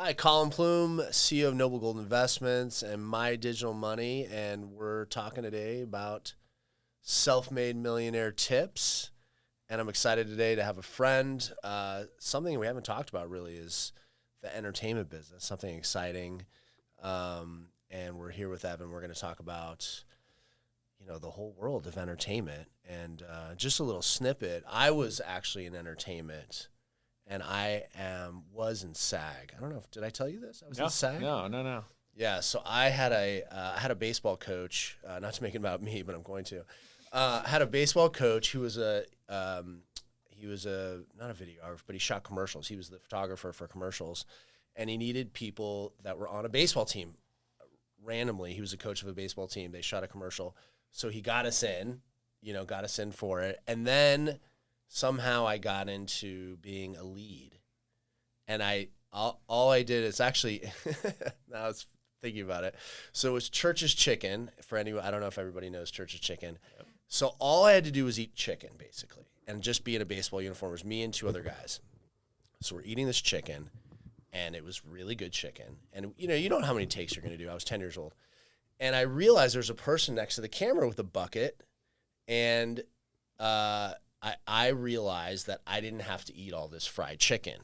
Hi, Colin Plume, CEO of Noble Gold Investments and My Digital Money, and we're talking today about self-made millionaire tips. And I'm excited today to have a friend. Something we haven't talked about really is the entertainment business, something exciting. And we're here with Evan. We're going to talk about, the whole world of entertainment. And just a little snippet. I was actually in entertainment. And I was in SAG. I don't know did I tell you this? I was in SAG. No. Yeah, so I had a baseball coach. Not to make it about me, but I'm going to. I had a baseball coach who was not a videographer, but he shot commercials. He was the photographer for commercials, and he needed people that were on a baseball team. Randomly, he was a coach of a baseball team. They shot a commercial, so he got us in. Got us in for it, and then somehow I got into being a lead, and all I did is actually now I was thinking about it. So it was Church's Chicken for anyone. I don't know if everybody knows Church's Chicken. Yep. So all I had to do was eat chicken basically, and just be in a baseball uniform. It was me and two other guys. So we're eating this chicken, and it was really good chicken. And you don't know how many takes you're going to do. I was 10 years old, and I realized there's a person next to the camera with a bucket, and I realized that I didn't have to eat all this fried chicken.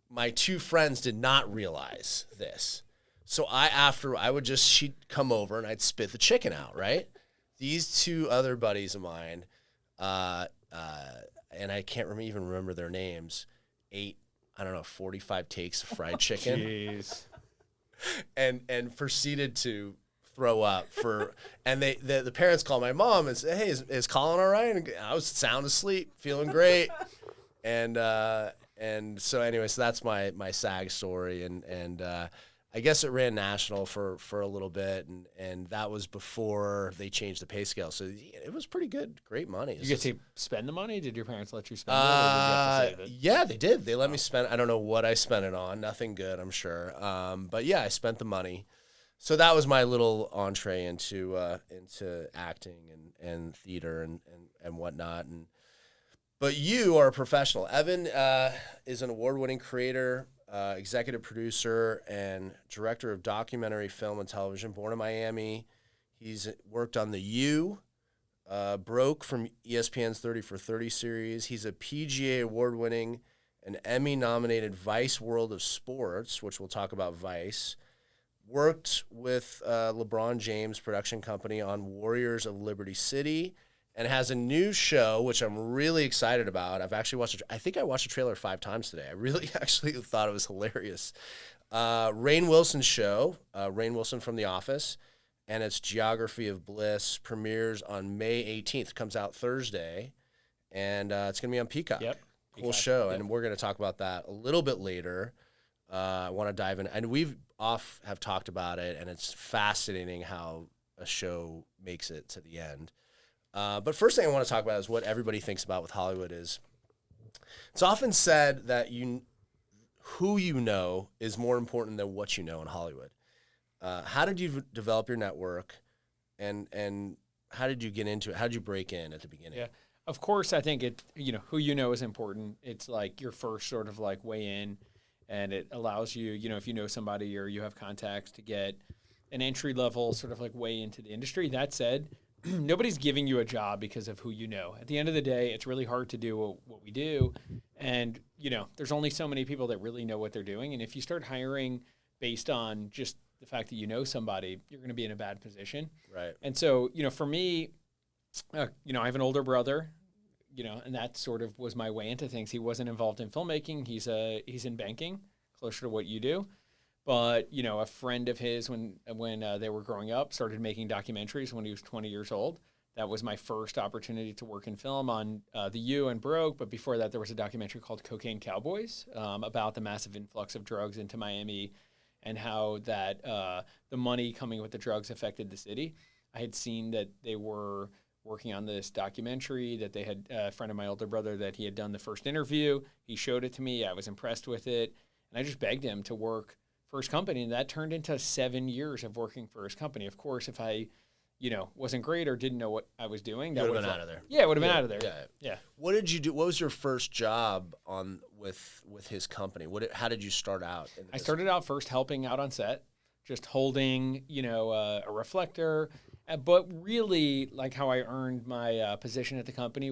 My two friends did not realize this. So she'd come over and I'd spit the chicken out, right? These two other buddies of mine, and I can't even remember their names, ate, 45 takes of fried chicken. Jeez. And proceeded to throw up and the parents called my mom and said, "Hey, is Colin all right?" And I was sound asleep, feeling great. And so anyway, so that's my SAG story. And I guess it ran national for a little bit. And that was before they changed the pay scale. So it was pretty good. Great money. You get to spend the money? Did your parents let you spend it, or did you have to save it? Yeah, they did. They let me spend. I don't know what I spent it on. Nothing good, I'm sure. But yeah, I spent the money. So that was my little entree into acting and theater and whatnot. But you are a professional. Evan is an award-winning creator, executive producer, and director of documentary film and television. Born in Miami, he's worked on The U, broke from ESPN's 30 for 30 series. He's a PGA award-winning and Emmy-nominated Vice World of Sports, which we'll talk about Vice. Worked with LeBron James production company on Warriors of Liberty City, and has a new show, which I'm really excited about. I've actually I think I watched the trailer 5 times today. I really actually thought it was hilarious. Rainn Wilson's show, Rainn Wilson from The Office, and its Geography of Bliss premieres on May 18th. Comes out Thursday, and it's going to be on Peacock. Yep. Cool show, and we're going to talk about that a little bit later. I want to dive in, and have talked about it, and it's fascinating how a show makes it to the end. But first thing I want to talk about is what everybody thinks about with Hollywood is, it's often said that who you know is more important than what you know in Hollywood. How did you develop your network, and how did you get into it? How did you break in at the beginning? Yeah, of course, I think who you know is important. It's like your first sort of like way in. And it allows you, if you know somebody or you have contacts, to get an entry level sort of like way into the industry. That said, nobody's giving you a job because of who you know. At the end of the day, it's really hard to do what we do. And, there's only so many people that really know what they're doing. And if you start hiring based on just the fact that you know somebody, you're going to be in a bad position. Right. And so, for me, I have an older brother. And that sort of was my way into things. He wasn't involved in filmmaking. He's in banking, closer to what you do. But, a friend of his, when they were growing up, started making documentaries when he was 20 years old. That was my first opportunity to work in film on The U and Broke. But before that, there was a documentary called Cocaine Cowboys about the massive influx of drugs into Miami and how that the money coming with the drugs affected the city. I had seen that they were working on this documentary, that they had a friend of my older brother that he had done the first interview. He showed it to me. I was impressed with it. And I just begged him to work for his company. And that turned into 7 years of working for his company. Of course, if I wasn't great or didn't know what I was doing, You would have been out of there. Yeah, it would have been out of there. Yeah. What did you do? What was your first job with his company? How did you start out? I started out first helping out on set, just holding, a reflector. But really, like how I earned my position at the company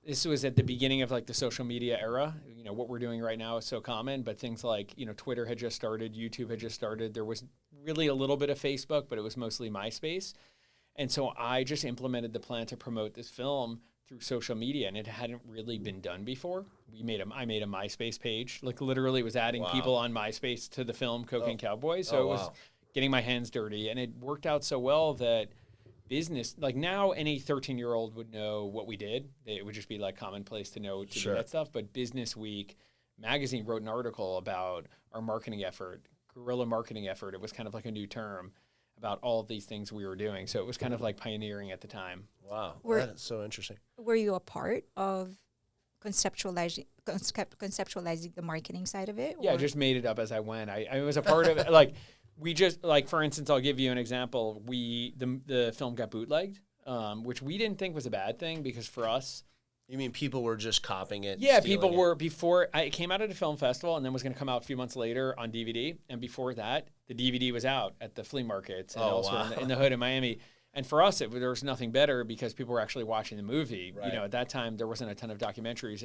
this was at the beginning of like the social media era. What we're doing right now is so common, but things like, Twitter had just started, YouTube had just started. There was really a little bit of Facebook, but it was mostly MySpace. And so I just implemented the plan to promote this film through social media, and it hadn't really been done before. I made a MySpace page, like literally was adding people on MySpace to the film Cocaine Cowboys. So it was getting my hands dirty, and it worked out so well that business, like now any 13-year-old would know what we did. It would just be like commonplace to know to do that stuff. But Business Week magazine wrote an article about our marketing effort, guerrilla marketing effort. It was kind of like a new term about all of these things we were doing. So it was kind of like pioneering at the time. Wow. That is so interesting. Were you a part of conceptualizing the marketing side of it? Yeah, I just made it up as I went. I was a part of it. Like, we just, like, for instance, I'll give you an example. The film got bootlegged, which we didn't think was a bad thing because for us, you mean people were just copying it? Yeah, people were. Before it came out at a film festival and then was going to come out a few months later on DVD. And before that, the DVD was out at the flea markets and elsewhere in the hood in Miami. And for us, there was nothing better because people were actually watching the movie. Right. At that time, there wasn't a ton of documentaries.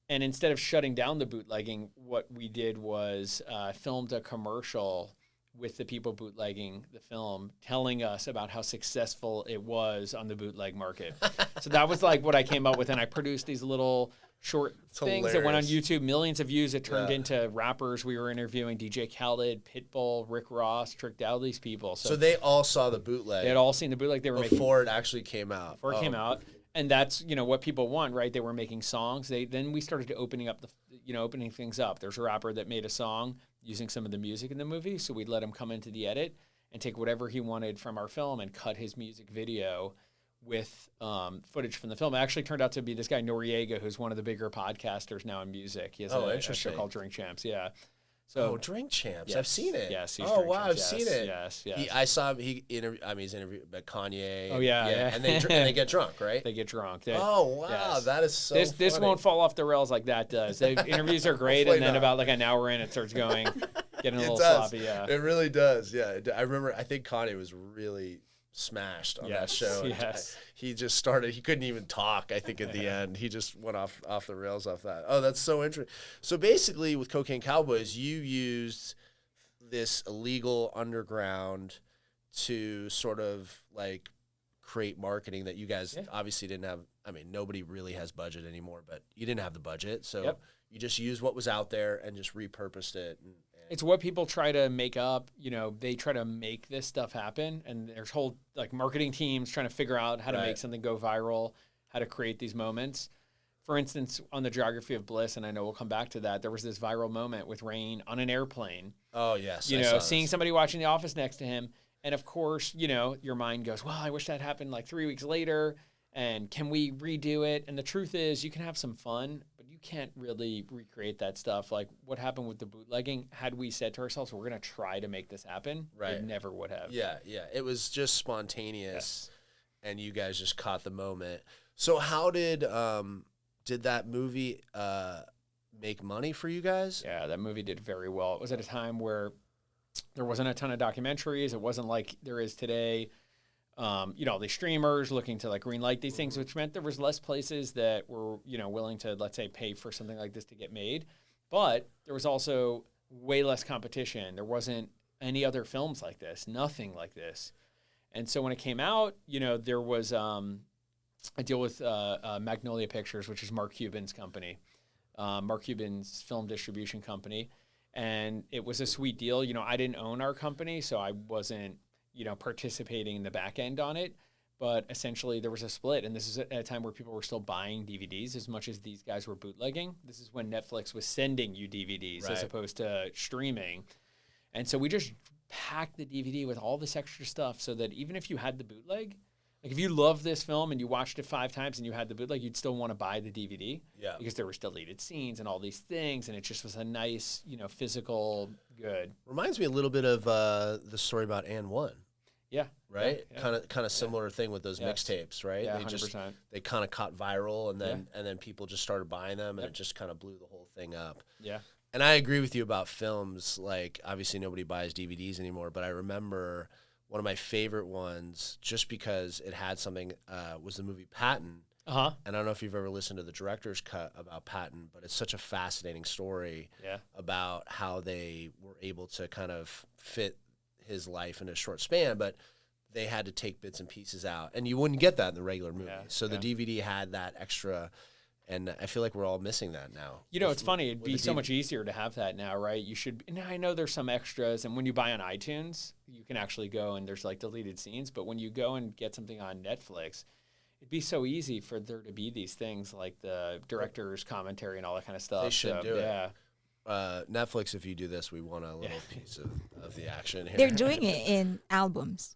And instead of shutting down the bootlegging, what we did was filmed a commercial with the people bootlegging the film, telling us about how successful it was on the bootleg market. So that was like what I came up with, and I produced these little short things that went on YouTube, millions of views. It turned into rappers we were interviewing, DJ Khaled, Pitbull, Rick Ross, Trick Dowd, these people. So they all saw the bootleg. They had all seen the bootleg they were making. Before it actually came out. Before it came out. And that's, what people want, right? They were making songs. Then we started opening things up. There's a rapper that made a song using some of the music in the movie, so we'd let him come into the edit and take whatever he wanted from our film and cut his music video with footage from the film. It actually turned out to be this guy Noriega, who's one of the bigger podcasters now in music. He has a show called Drink Champs. Yeah. So Drink Champs. Yes. I've seen it. Yes. I've seen it. Yes. I saw him. He's interviewed by Kanye. Oh yeah. And they get drunk, right? They get drunk. Yes. That is so. This won't fall off the rails like that does. The interviews are great, and then about like an hour in, it starts getting a little sloppy. Yeah. It really does. Yeah. I remember. I think Kanye was really smashed on that show. Yes. He just started, he couldn't even talk, I think, at the end. He just went off the rails off that. Oh, that's so interesting. So basically with Cocaine Cowboys, you used this illegal underground to sort of like create marketing that you guys obviously didn't have. I mean, nobody really has budget anymore, but you didn't have the budget. So you just used what was out there and just repurposed it. It's what people try to make up. They try to make this stuff happen, and there's whole like marketing teams trying to figure out how to make something go viral, how to create these moments. For instance, on the Geography of Bliss, and I know we'll come back to that, there was this viral moment with Rain on an airplane. Oh, yes. Seeing somebody watching The Office next to him. And of course, your mind goes, well, I wish that happened like 3 weeks later. And can we redo it? And the truth is, you can have some fun, but you can't really recreate that stuff. Like what happened with the bootlegging, had we said to ourselves, we're going to try to make this happen, it never would have. Yeah. It was just spontaneous, and you guys just caught the moment. So how did that movie make money for you guys? Yeah, that movie did very well. It was at a time where there wasn't a ton of documentaries. It wasn't like there is today. The streamers looking to like greenlight these things, which meant there was less places that were, willing to, let's say, pay for something like this to get made. But there was also way less competition. There wasn't any other films like this, nothing like this. And so when it came out, there was a deal with Magnolia Pictures, which is Mark Cuban's company, Mark Cuban's film distribution company. And it was a sweet deal. I didn't own our company, so I wasn't participating in the back end on it, but essentially there was a split. And this is at a time where people were still buying DVDs as much as these guys were bootlegging. This is when Netflix was sending you DVDs as opposed to streaming. And so we just packed the DVD with all this extra stuff so that even if you had the bootleg, like if you loved this film and you watched it 5 times and you had the bootleg, you'd still want to buy the DVD because there were still deleted scenes and all these things. And it just was a nice, physical good. Reminds me a little bit of the story about Anne 1. Yeah. right? Yeah. Kind of similar thing with those Yes. mixtapes, right? Yeah, They 100%. they kind of caught viral, and then people just started buying them, and Yep. it just kind of blew the whole thing up. Yeah. And I agree with you about films. Like, obviously nobody buys DVDs anymore, but I remember one of my favorite ones, just because it had something, was the movie Patton. Uh-huh. And I don't know if you've ever listened to the director's cut about Patton, but it's such a fascinating story Yeah. about how they were able to kind of fit his life in a short span, but they had to take bits and pieces out. And you wouldn't get that in the regular movie. Yeah, So the DVD had that extra, and I feel like we're all missing that now. You know, it's funny. It'd with be the so much easier to have that now, right? You should. Now I know there's some extras, and when you buy on iTunes, you can actually go and there's like deleted scenes. But when you go and get something on Netflix, it'd be so easy for there to be these things like the director's commentary and all that kind of stuff. They should do it. Yeah. Netflix, if you do this, we want a little piece of the action here. They're doing it in albums,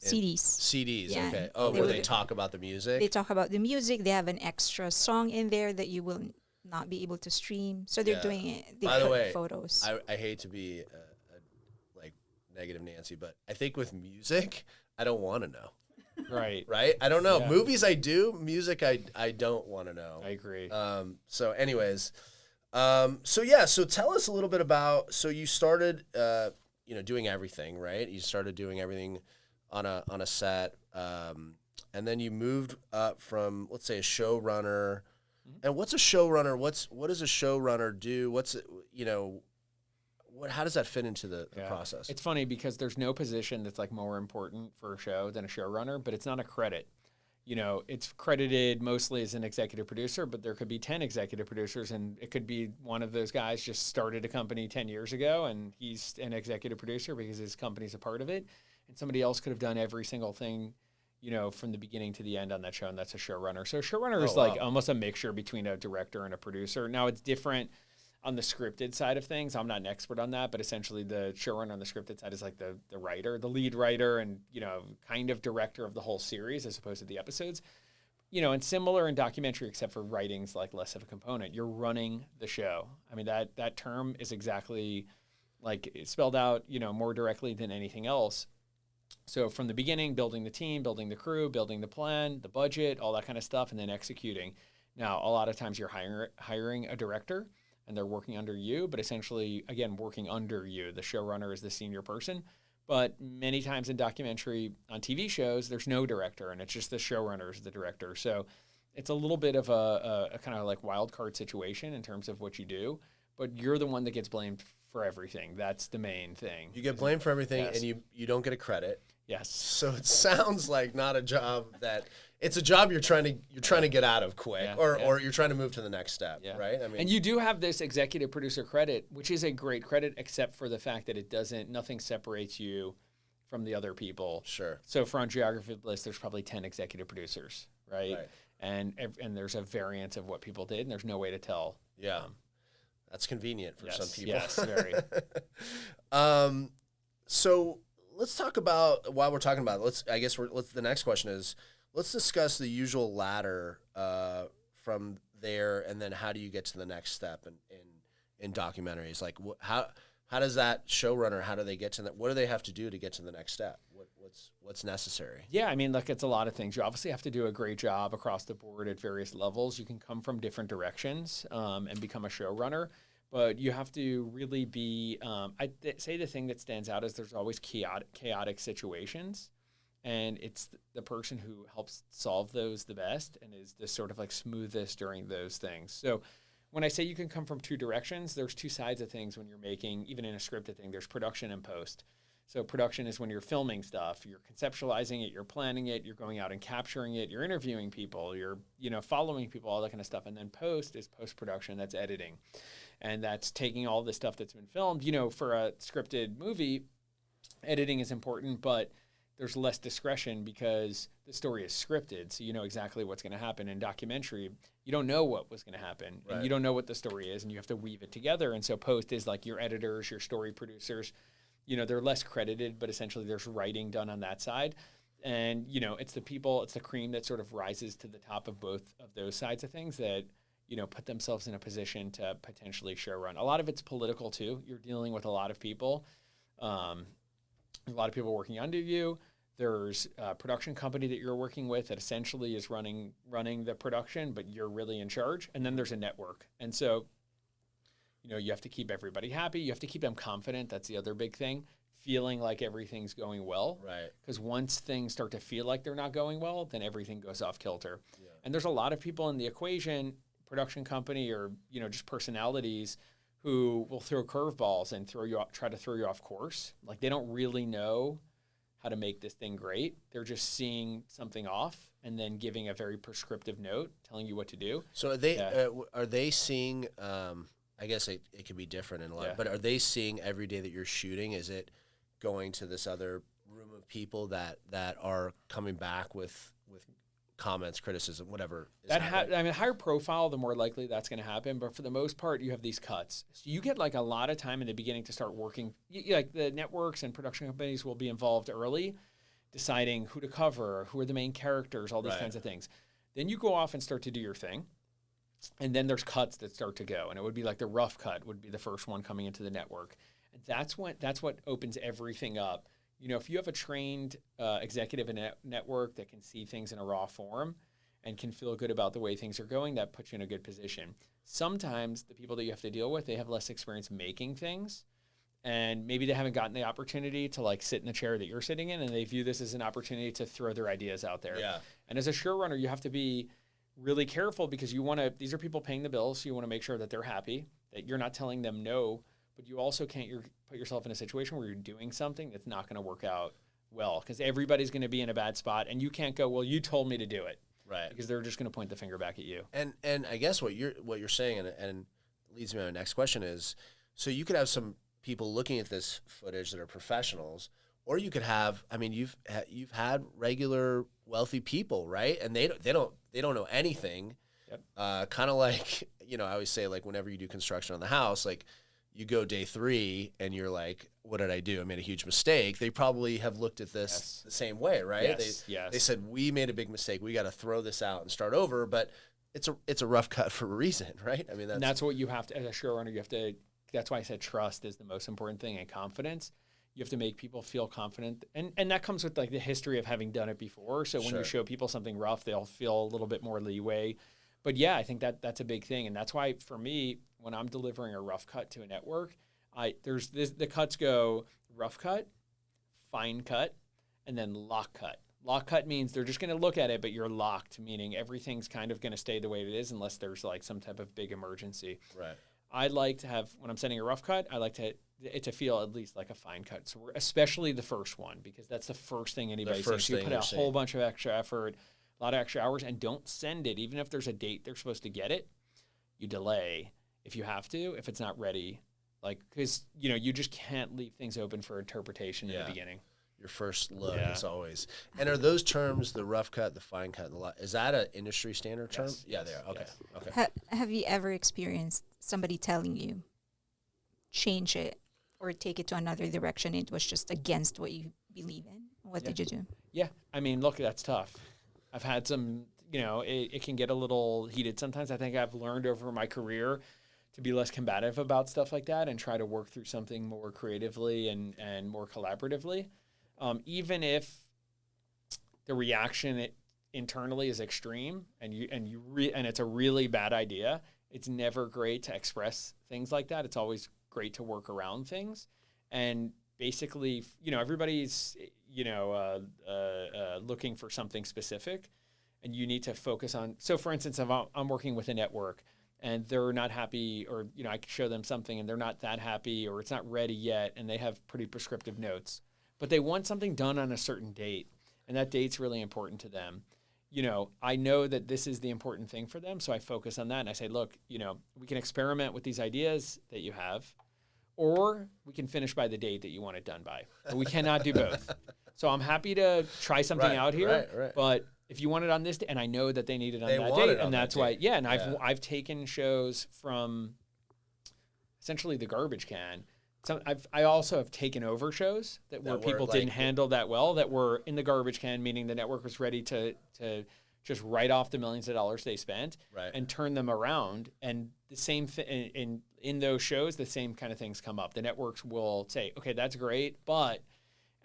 CDs. CDs, Yeah. okay. Oh, They where would- they talk about the music? They talk about the music. They have an extra song in there that you will not be able to stream. So they're Yeah. doing it. They By the put way, photos. I hate to be like negative Nancy, but I think with music, I don't want to know. Right. Right? I don't know. Yeah. Movies I do, music I don't want to know. I agree. So anyways, so tell us a little bit about, so you started doing everything, right? You started doing everything on a set, and then you moved up from, let's say, a showrunner. And what's a showrunner? What does a showrunner do? How does that fit into the process? It's funny because there's no position that's like more important for a show than a showrunner, but it's not a credit. You know, it's credited mostly as an executive producer, but there could be 10 executive producers, and it could be one of those guys just started a company 10 years ago, and he's an executive producer because his company's a part of it, and somebody else could have done every single thing, from the beginning to the end on that show, and that's a showrunner. So a showrunner is like almost a mixture between a director and a producer. Now, it's different on the scripted side of things. I'm not an expert on that, but essentially the showrunner on the scripted side is like the writer, the lead writer, and kind of director of the whole series as opposed to the episodes. And similar in documentary, except for writing's like less of a component. You're running the show. I mean, that term is exactly like it's spelled out, more directly than anything else. So from the beginning, building the team, building the crew, building the plan, the budget, all that kind of stuff, and then executing. Now, a lot of times you're hiring a director, and they're working under you, but essentially, again, working under you. The showrunner is the senior person. But many times in documentary, on TV shows, there's no director, and it's just the showrunner is the director. So it's a little bit of a kind of like wild card situation in terms of what you do, but you're the one that gets blamed for everything. That's the main thing. You get blamed for everything, Yes. and you don't get a credit. Yes. So it sounds like not a job that it's a job you're trying to get out of quick, or you're trying to move to the next step, right? I mean, and you do have this executive producer credit, which is a great credit, except for the fact that nothing separates you from the other people. Sure. So for on Geography List, there's probably 10 executive producers, right? And there's a variance of what people did, and there's no way to tell. Yeah. That's convenient for some people. Yes, very. So let's talk about, while we're talking about it, the next question is, let's discuss the usual ladder from there, and then how do you get to the next step in documentaries? Like, how does that showrunner, how do they get to that? What do they have to do to get to the next step? What's necessary? Yeah, I mean, look, it's a lot of things. You obviously have to do a great job across the board at various levels. You can come from different directions and become a showrunner, but you have to really be, I'd say the thing that stands out is there's always chaotic situations, and it's the person who helps solve those the best and is the sort of like smoothest during those things. So when I say you can come from two directions, there's two sides of things when you're making, even in a scripted thing, there's production and post. So production is when you're filming stuff, you're conceptualizing it, you're planning it, you're going out and capturing it, you're interviewing people, you're, following people, all that kind of stuff. And then post is post-production, that's editing. And that's taking all the stuff that's been filmed. For a scripted movie, editing is important, but there's less discretion because the story is scripted, so you know exactly what's going to happen. In documentary, you don't know what was going to happen, and you don't know what the story is, and you have to weave it together. And so post is like your editors, your story producers. They're less credited, but essentially there's writing done on that side. And, it's the people, it's the cream that sort of rises to the top of both of those sides of things that, put themselves in a position to potentially showrun. A lot of it's political, too. You're dealing with a lot of people. A lot of people working under you. There's a production company that you're working with that essentially is running the production, but you're really in charge. And then there's a network. And so, you have to keep everybody happy. You have to keep them confident. That's the other big thing. Feeling like everything's going well. Right. Because once things start to feel like they're not going well, then everything goes off kilter. Yeah. And there's a lot of people in the equation, production company or, just personalities who will throw curveballs and try to throw you off course. Like they don't really know how to make this thing great. They're just seeing something off and then giving a very prescriptive note telling you what to do. So are they seeing, I guess it could be different in a lot, but are they seeing every day that you're shooting? Is it going to this other room of people that are coming back with comments, criticism, whatever? Higher profile, the more likely that's going to happen. But for the most part, you have these cuts. So you get like a lot of time in the beginning to start working. Like the networks and production companies will be involved early, deciding who to cover, who are the main characters, all these kinds of things. Then you go off and start to do your thing. And then there's cuts that start to go. And it would be like the rough cut would be the first one coming into the network. And that's what opens everything up. If you have a trained executive in a network that can see things in a raw form and can feel good about the way things are going, that puts you in a good position. Sometimes the people that you have to deal with, they have less experience making things, and maybe they haven't gotten the opportunity to like sit in the chair that you're sitting in, and they view this as an opportunity to throw their ideas out there. Yeah. And as a showrunner, you have to be really careful because these are people paying the bills, so you want to make sure that they're happy, that you're not telling them no, but you also can't put yourself in a situation where you're doing something that's not going to work out well because everybody's going to be in a bad spot and you can't go, well, you told me to do it. Right. Because they're just going to point the finger back at you. And I guess what you're saying and leads me to my next question is, so you could have some people looking at this footage that are professionals, or you could have, you've had regular wealthy people, right? And they don't know anything. Yep. Kind of like, I always say, like, whenever you do construction on the house, like, you go day 3 and you're like, what did I do? I made a huge mistake. They probably have looked at this the same way, right? Yes. They said, we made a big mistake. We got to throw this out and start over. But it's a rough cut for a reason, right? That's what you have to, as a showrunner, that's why I said trust is the most important thing, and confidence. You have to make people feel confident. And that comes with like the history of having done it before. So when you show people something rough, they'll feel a little bit more leeway. But yeah, I think that's a big thing. And that's why for me, when I'm delivering a rough cut to a network, the cuts go rough cut, fine cut, and then lock cut. Lock cut means they're just going to look at it, but you're locked, meaning everything's kind of going to stay the way it is unless there's like some type of big emergency. Right. I like to have, when I'm sending a rough cut, I like it to feel at least like a fine cut. So especially the first one, because that's the first thing anybody sees. You put a whole bunch of extra effort, a lot of extra hours, and don't send it. Even if there's a date they're supposed to get it, you delay if you have to, if it's not ready. Like, because, you just can't leave things open for interpretation in the beginning. Your first look is always. And are those terms, the rough cut, the fine cut, is that an industry standard term? Yes. Yeah, they are. Okay. Yes. Okay. Have you ever experienced somebody telling you, change it or take it to another direction? It was just against what you believe in. What did you do? Yeah. Look, that's tough. I've had some, it can get a little heated sometimes. I think I've learned over my career to be less combative about stuff like that and try to work through something more creatively and more collaboratively. Even if the reaction internally is extreme and it's a really bad idea, it's never great to express things like that. It's always great to work around things. And basically, everybody's, looking for something specific, and you need to focus on. So for instance, if I'm working with a network and they're not happy, or, I could show them something and they're not that happy, or it's not ready yet, and they have pretty prescriptive notes, but they want something done on a certain date, and that date's really important to them. I know that this is the important thing for them, so I focus on that, and I say, look, we can experiment with these ideas that you have, or we can finish by the date that you want it done by. But we cannot do both. So I'm happy to try something out here, but if you want it on this day, and I know that they need it on that date, and that's why, and I've taken shows from essentially the garbage can. I also have taken over shows where people didn't handle that well, that were in the garbage can, meaning the network was ready to just write off the millions of dollars they spent and turn them around. And the same thing in those shows, the same kind of things come up. The networks will say, okay, that's great, but,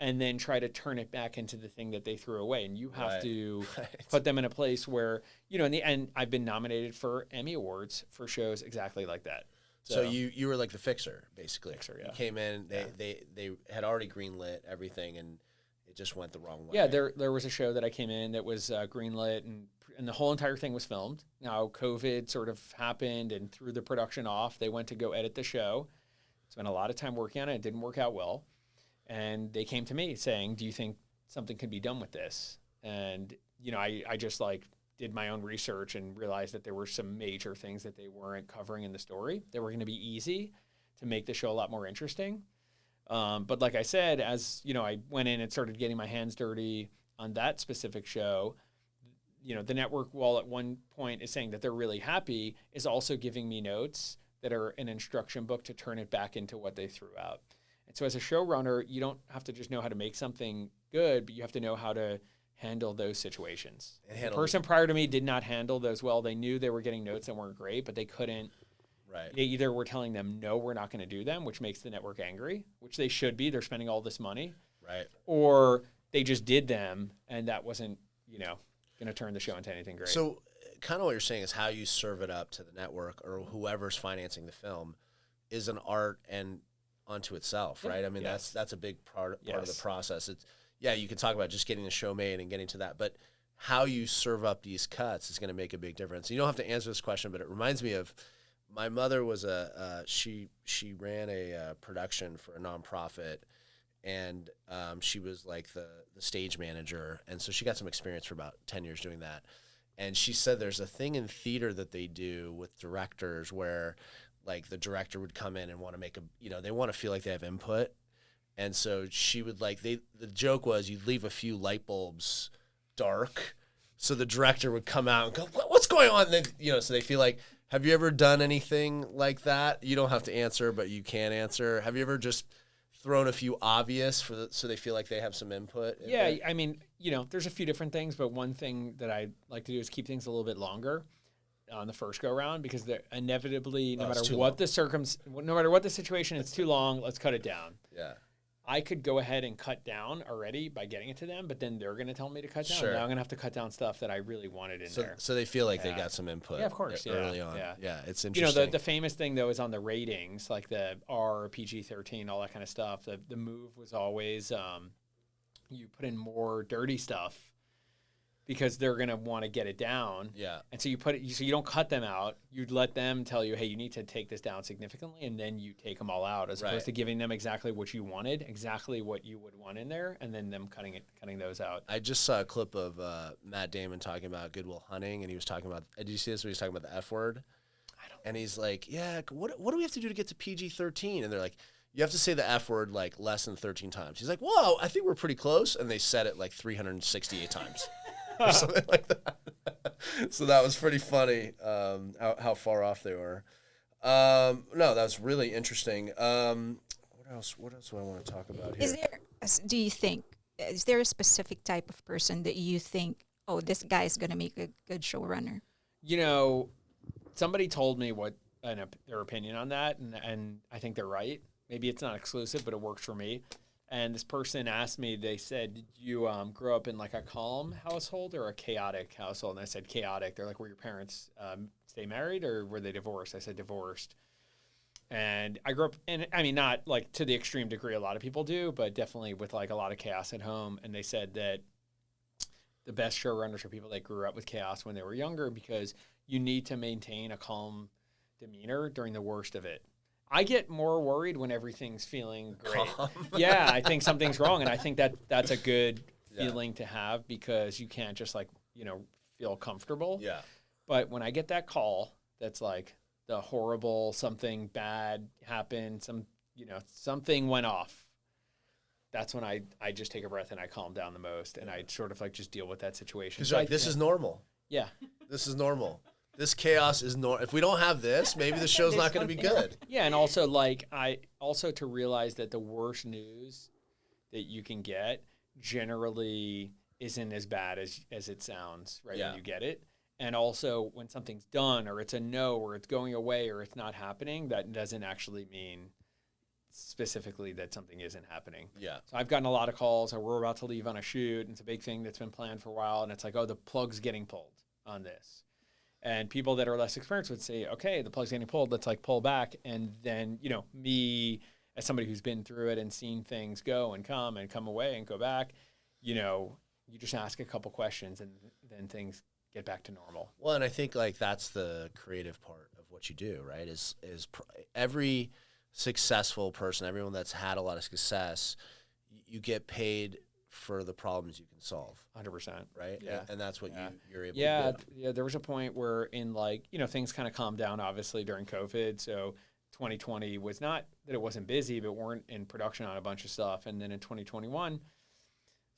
and then try to turn it back into the thing that they threw away. And you have Right. to Right. put them in a place where, you know, in the end, I've been nominated for Emmy Awards for shows exactly like that. So you were like the fixer, basically. Fixer, yeah. You came in, they had already greenlit everything, and it just went the wrong way. Yeah, there was a show that I came in that was greenlit, and the whole entire thing was filmed. Now, COVID sort of happened and threw the production off. They went to go edit the show. Spent a lot of time working on it. It didn't work out well. And they came to me saying, do you think something could be done with this? And, you know, I just like did my own research and realized that there were some major things that they weren't covering in the story that were going to be easy to make the show a lot more interesting. But like I said, as you know, I went in and started getting my hands dirty on that specific show. You know, the network, while at one point is saying that they're really happy, is also giving me notes that are an instruction book to turn it back into what they threw out. And so as a showrunner, you don't have to just know how to make something good, but you have to know how to handle those situations. The person prior to me did not handle those well. They knew they were getting notes that weren't great, but they couldn't. Right. They either were telling them, no, we're not going to do them, which makes the network angry, which they should be. They're spending all this money. Right. Or they just did them, and that wasn't, you know, going to turn the show into anything great. So kind of what you're saying is how you serve it up to the network or whoever's financing the film is an art and unto itself, right? I mean, Yes. that's a big part of Yes. the process. It's, yeah, you can talk about just getting the show made and getting to that, but how you serve up these cuts is going to make a big difference. You don't have to answer this question, but it reminds me of my mother was she ran a production for a nonprofit, and she was like the stage manager, and so she got some experience for about 10 years doing that. And she said there's a thing in theater that they do with directors where like the director would come in and want to make a, you know, they want to feel like they have input. And so she would like, the joke was you'd leave a few light bulbs dark. So the director would come out and go, what's going on? And then, you know, so they feel like, have you ever done anything like that? You don't have to answer, but you can answer. Have you ever just thrown a few obvious so they feel like they have some input? Yeah, I mean, you know, there's a few different things, but one thing that I like to do is keep things a little bit longer on the first go round, because they're inevitably, no matter what the situation, it's too long. Let's cut it down. Yeah. I could go ahead and cut down already by getting it to them, but then they're going to tell me to cut down. Sure. Now I'm going to have to cut down stuff that I really wanted in there. So they feel like they got some input. Yeah, of course. Early on. Yeah. Yeah, it's You interesting. know, the famous thing, though, is on the ratings, like the R, PG-13, all that kind of stuff. The move was always you put in more dirty stuff because they're going to want to get it down. Yeah. And so you put it, so you don't cut them out. You'd let them tell you, hey, you need to take this down significantly, and then you take them all out, as opposed to giving them exactly what you wanted, exactly what you would want in there, and then them cutting those out. I just saw a clip of Matt Damon talking about Good Will Hunting, and he was talking about, did you see this when he was talking about the F word? And he's like, yeah, what do we have to do to get to PG-13? And they're like, you have to say the F word like less than 13 times. He's like, whoa, I think we're pretty close. And they said it like 368 times. Or something like that. So that was pretty funny, how far off they were. No, that was really interesting. What else do I want to talk about here? Is there a specific type of person that you think, oh, this guy is going to make a good showrunner? You know, somebody told me what their opinion on that, and I think they're right. Maybe it's not exclusive, but it works for me. And this person asked me, they said, did you grow up in like a calm household or a chaotic household? And I said, chaotic. They're like, were your parents stay married or were they divorced? I said, divorced. And I grew up in, I mean, not like to the extreme degree a lot of people do, but definitely with like a lot of chaos at home. And they said that the best showrunners are people that grew up with chaos when they were younger, because you need to maintain a calm demeanor during the worst of it. I get more worried when everything's feeling great. Yeah, I think something's wrong, and I think that's a good feeling to have, because you can't just like, you know, feel comfortable. Yeah. But when I get that call that's like the horrible, something bad happened, something went off, that's when I just take a breath and I calm down the most, and I sort of like just deal with that situation. Because this is normal. Yeah. This is normal. This chaos is normal. If we don't have this, maybe the show's not going to be good. Yeah, and also like to realize that the worst news that you can get generally isn't as bad as it sounds when you get it. And also when something's done or it's a no or it's going away or it's not happening, that doesn't actually mean specifically that something isn't happening. Yeah. So I've gotten a lot of calls, or we're about to leave on a shoot, and it's a big thing that's been planned for a while, and it's like, oh, the plug's getting pulled on this. And people that are less experienced would say, okay, the plug's getting pulled, let's like pull back. And then, you know, me as somebody who's been through it and seen things go and come away and go back, you know, you just ask a couple questions and then things get back to normal. Well, and I think like that's the creative part of what you do, right? Every successful person, everyone that's had a lot of success, you get paid for the problems you can solve. 100%. Right? Yeah. And that's what you're able to do. Yeah, there was a point where in like, you know, things kind of calmed down obviously during COVID. So 2020 was not that it wasn't busy, but weren't in production on a bunch of stuff. And then in 2021,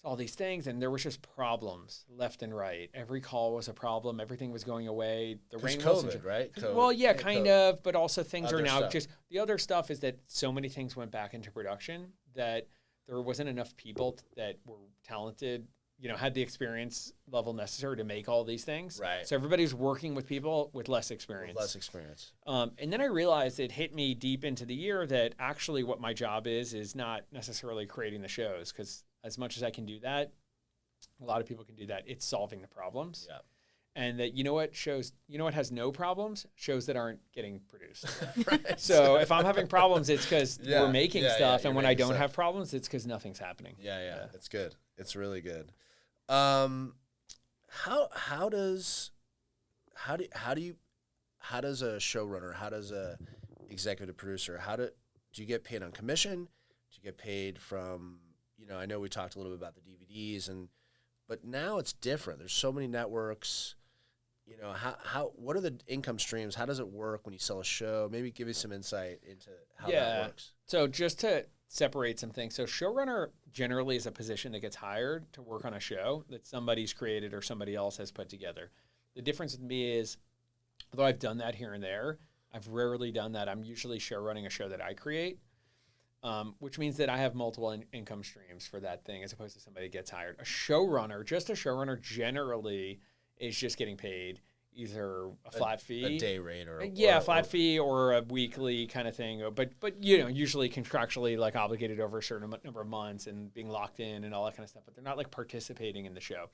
all these things, and there was just problems left and right. Every call was a problem. Everything was going away. The rain COVID, right? COVID, well, yeah, kind of, but also things other are now stuff. just the other stuff is that so many things went back into production that there wasn't enough people that were talented, you know, had the experience level necessary to make all these things. Right. So everybody's working with people with less experience. And then I realized it hit me deep into the year that actually what my job is not necessarily creating the shows, because as much as I can do that, a lot of people can do that. It's solving the problems. Yeah. And that, you know what has no problems? Shows that aren't getting produced. Right. So if I'm having problems, it's because we're making stuff. And when I don't stuff. have problems, it's because nothing's happening. Yeah. It's good. It's really good. How does a showrunner, how does a executive producer, do you get paid on commission? Do you get paid from, you know, I know we talked a little bit about the DVDs but now it's different. There's so many networks. You know, what are the income streams? How does it work when you sell a show? Maybe give me some insight into how that works. So just to separate some things. So showrunner generally is a position that gets hired to work on a show that somebody's created or somebody else has put together. The difference with me is, although I've done that here and there, I've rarely done that. I'm usually show running a show that I create, which means that I have multiple income streams for that thing as opposed to somebody gets hired. Just a showrunner generally is just getting paid either a flat fee, a day rate, or flat fee, or a weekly kind of thing. But you know, usually contractually like obligated over a certain number of months and being locked in and all that kind of stuff. But they're not like participating in the show.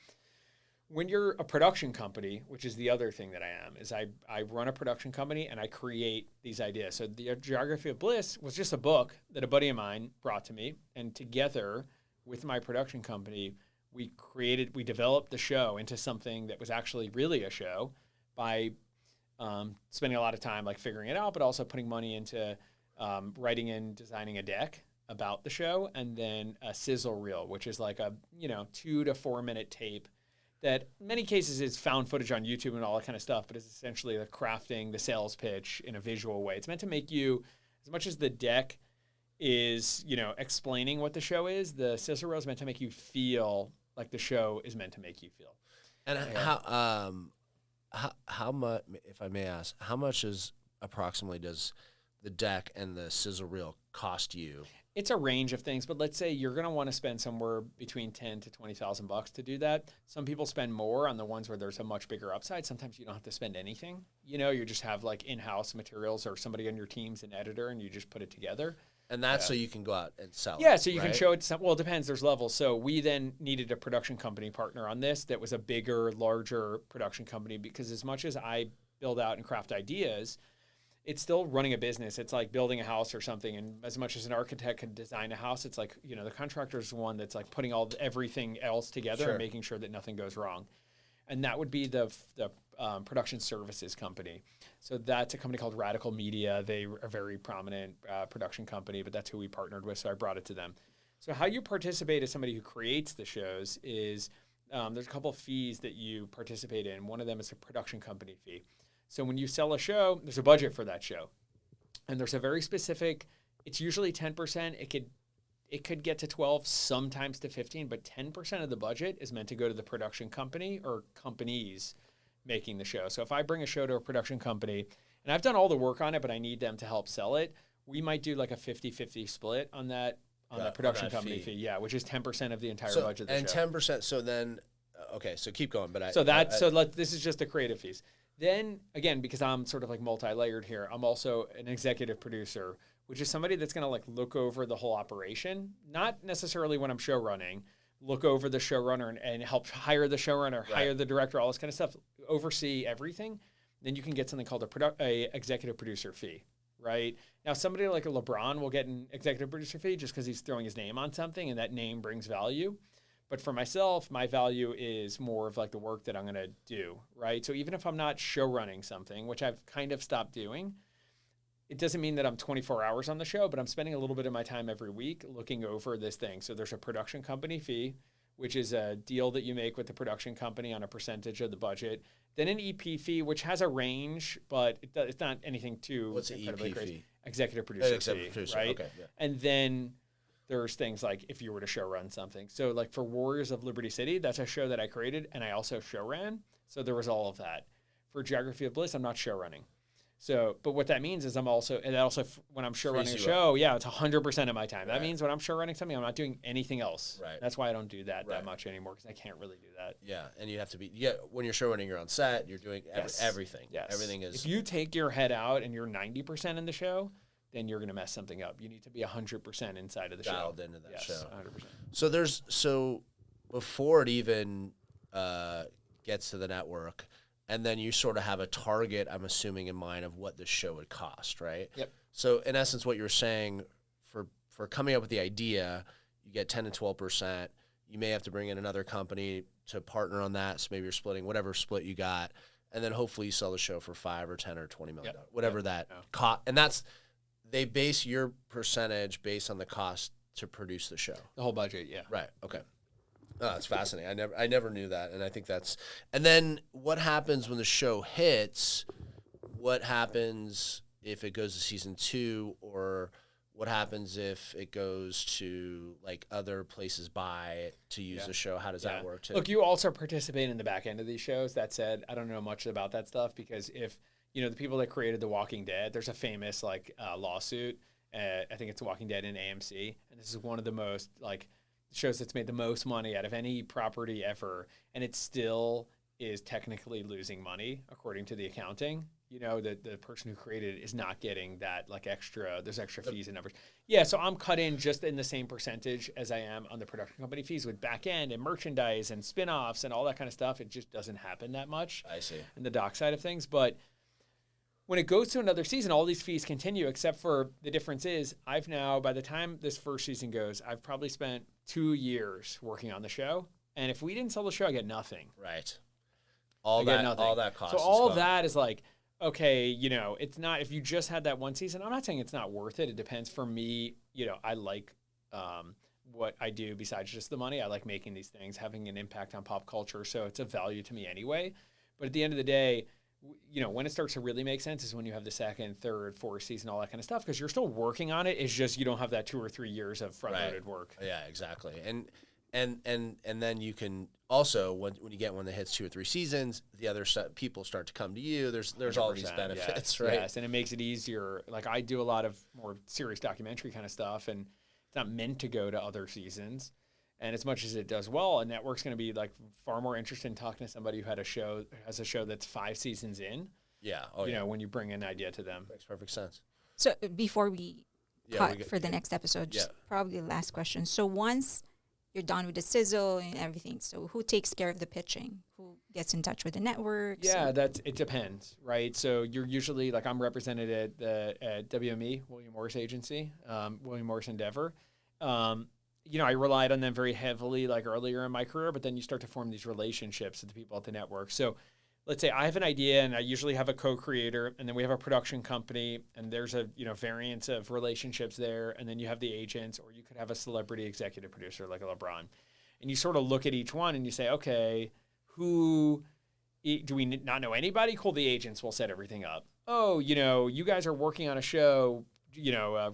When you're a production company, which is the other thing that I am, is I run a production company and I create these ideas. So the Geography of Bliss was just a book that a buddy of mine brought to me, and together with my production company, we developed the show into something that was actually really a show by spending a lot of time like figuring it out, but also putting money into writing and designing a deck about the show, and then a sizzle reel, which is like a 2 to 4 minute tape that in many cases is found footage on YouTube and all that kind of stuff, but it's essentially the crafting the sales pitch in a visual way. It's meant to make you, as much as the deck is, explaining what the show is, the sizzle reel is meant to make you feel like the show is meant to make you feel. And how much, if I may ask, how much approximately does the deck and the sizzle reel cost you? It's a range of things, but let's say you're going to want to spend somewhere between $10,000 to $20,000 to do that. Some people spend more on the ones where there's a much bigger upside. Sometimes you don't have to spend anything. You just have like in-house materials, or somebody on your team's an editor, and you just put it together. And that's so you can go out and sell it. Yeah, so you can show it to some. Well, it depends. There's levels. So we then needed a production company partner on this that was a bigger, larger production company, because as much as I build out and craft ideas, it's still running a business. It's like building a house or something. And as much as an architect can design a house, it's like, the contractor is the one that's like putting everything else together and making sure that nothing goes wrong. And that would be the production services company. So that's a company called Radical Media. They are a very prominent production company, but that's who we partnered with. So I brought it to them. So how you participate as somebody who creates the shows is there's a couple of fees that you participate in. One of them is a production company fee. So when you sell a show, there's a budget for that show. And there's a very specific, it's usually 10%. It could get to 12, sometimes to 15, but 10% of the budget is meant to go to the production company or companies making the show. So if I bring a show to a production company, and I've done all the work on it, but I need them to help sell it, we might do like a 50-50 split on that the production company fee. Yeah, which is 10% of the entire budget of the show. And 10%, so then, okay, so keep going. But this is just the creative fees. Then, again, because I'm sort of like multi-layered here, I'm also an executive producer, which is somebody that's going to like look over the whole operation, not necessarily when I'm show running, look over the showrunner and help hire the showrunner, hire the director, all this kind of stuff, oversee everything. Then you can get something called a executive producer fee, right? Now, somebody like a LeBron will get an executive producer fee just because he's throwing his name on something and that name brings value. But for myself, my value is more of like the work that I'm going to do, right? So even if I'm not show running something, which I've kind of stopped doing, it doesn't mean that I'm 24 hours on the show, but I'm spending a little bit of my time every week looking over this thing. So there's a production company fee, which is a deal that you make with the production company on a percentage of the budget. Then an EP fee, which has a range, but it's not anything too What's an EP crazy. fee? Executive producer fee, producer. right? Okay, yeah. And then there's things like if you were to show run something. So like for Warriors of Liberty City, that's a show that I created and I also show ran. So there was all of that. For Geography of Bliss, I'm not show running. So, but what that means is when I'm show running a show, it's 100% of my time. That means when I'm show running something, I'm not doing anything else. Right. That's why I don't do that much anymore because I can't really do that. Yeah, and you have to be. Yeah, when you're show running, you're on set. You're doing everything. Yes. Everything is. If you take your head out and you're 90% in the show, then you're going to mess something up. You need to be 100% inside of the dialed show. into that show. 100%. So before it even gets to the network. And then you sort of have a target, I'm assuming, in mind of what the show would cost, right? Yep. So in essence, what you're saying for coming up with the idea, you get 10 to 12%. You may have to bring in another company to partner on that. So maybe you're splitting whatever split you got, and then hopefully you sell the show for $5 or $10 or $20 million, whatever that cost. And they base your percentage based on the cost to produce the show. The whole budget, yeah. Right. Okay. Oh, that's fascinating. I never knew that, and I think that's. And then what happens when the show hits? What happens if it goes to season 2, or what happens if it goes to like other places buy it to use the show? How does that work too? Look, you also participate in the back end of these shows. That said, I don't know much about that stuff because if the people that created The Walking Dead, there's a famous lawsuit. I think it's Walking Dead in AMC, and this is one of the most shows that's made the most money out of any property ever, and it still is technically losing money according to the accounting. The person who created it is not getting that there's extra fees and numbers. Yeah, so I'm cut in just in the same percentage as I am on the production company fees with back end and merchandise and spin-offs and all that kind of stuff. It just doesn't happen that much. I see. In the doc side of things, but when it goes to another season, all these fees continue, except for the difference is I've now, by the time this first season goes, I've probably spent 2 years working on the show. And if we didn't sell the show, I get nothing. Right. All that cost. So all of that is okay, it's not, if you just had that one season, I'm not saying it's not worth it. It depends. For me, I like what I do besides just the money. I like making these things, having an impact on pop culture. So it's a value to me anyway. But at the end of the day, when it starts to really make sense is when you have the second, third, fourth season, all that kind of stuff, because you're still working on it. It's just you don't have that 2 or 3 years of front-loaded work. Yeah, exactly. And then you can also when you get one that hits 2 or 3 seasons, the other people start to come to you. There's all these benefits, right? Yes, and it makes it easier. I do a lot of more serious documentary kind of stuff, and it's not meant to go to other seasons. And as much as it does well, a network's going to be far more interested in talking to somebody who has a show that's 5 seasons in. Yeah. When you bring an idea to them. Makes perfect sense. So before we cut for the next episode, just probably the last question. So once you're done with the sizzle and everything, so who takes care of the pitching? Who gets in touch with the networks? Yeah, it depends, right? So you're usually I'm represented at WME, William Morris Agency, William Morris Endeavor. I relied on them very heavily earlier in my career, but then you start to form these relationships with the people at the network. So let's say I have an idea and I usually have a co-creator, and then we have a production company, and there's a variance of relationships there, and then you have the agents, or you could have a celebrity executive producer like a LeBron. And you sort of look at each one and you say, okay, do we not know anybody? Cool, the agents will set everything up. Oh, you guys are working on a show,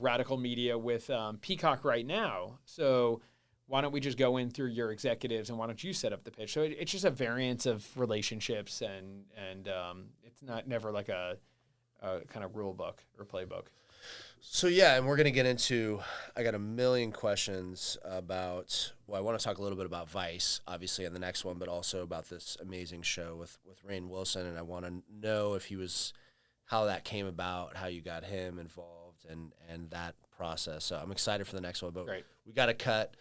Radical Media with Peacock right now. So why don't we just go in through your executives and why don't you set up the pitch? So it's just a variance of relationships and it's never like a kind of rule book or playbook. So yeah, and we're going to get into, I got a million questions about, I want to talk a little bit about Vice, obviously, in the next one, but also about this amazing show with Rainn Wilson. And I want to know how that came about, how you got him involved. and that process. So I'm excited for the next one, but Great. we got to cut.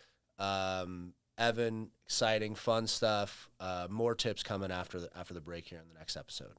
Evan, exciting, fun stuff. More tips coming after the break here in the next episode.